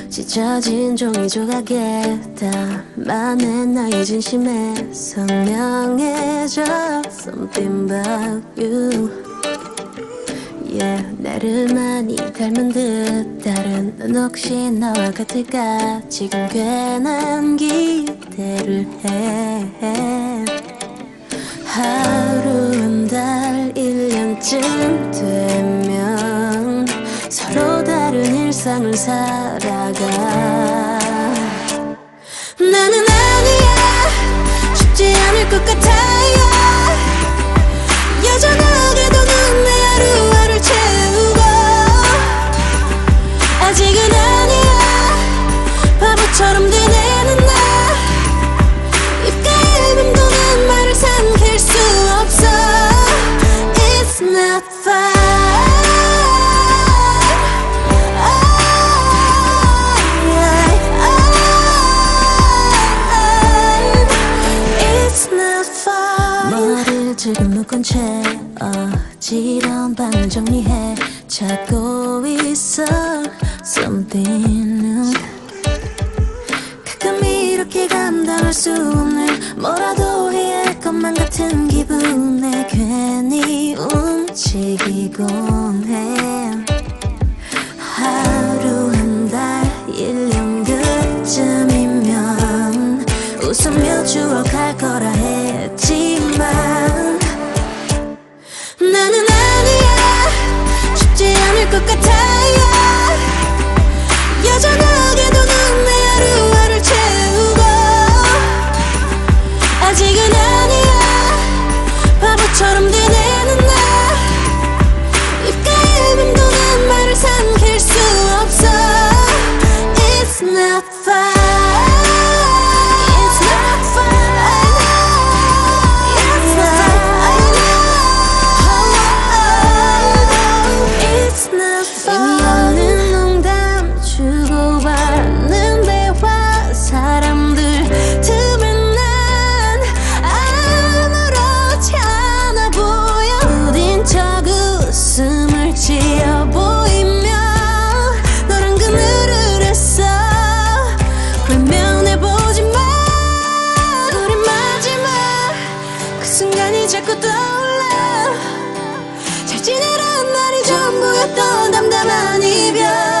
찢어진 종이 조각에 담아낸 나의 진심에 선명해져 Something about you. Yeah, 나를 많이 닮은 듯 다른 넌 혹시 나와 같을까. 지금 괜한 기대를 해. 하루 한 달 1년쯤 되면 서로 다른 일상을 살아가. 나는 아니야, 쉽지 않을 것 같아요. 여전하게도 넌 내 하루하루를 채우고. 아직은 아니야, 바보처럼 되뇌는 나. 입가에 맴도는 말을 삼킬 수 없어. It's not fine. 지금 묶은 채 어지러운 방을 정리해 찾고 있어 Something new. 가끔 이렇게 감당할 수 없는 뭐라도 해야 할 것만 같은 기분에 괜히 움직이곤 해. 하루 한 달 1년 그쯤이면 웃으며 추억할 거라 했지만 나는 아니야, 쉽지 않을 것 같아요. 여전하게도 넌 내 하루하루를 채우고. 아직은 아니야, 바보처럼 되뇌는 나. 입가에 맴도는 말을 삼킬 수 없어. It's not fine. 자꾸 떠올라. 잘 지내라는 말이 전부였던 담담한 이별.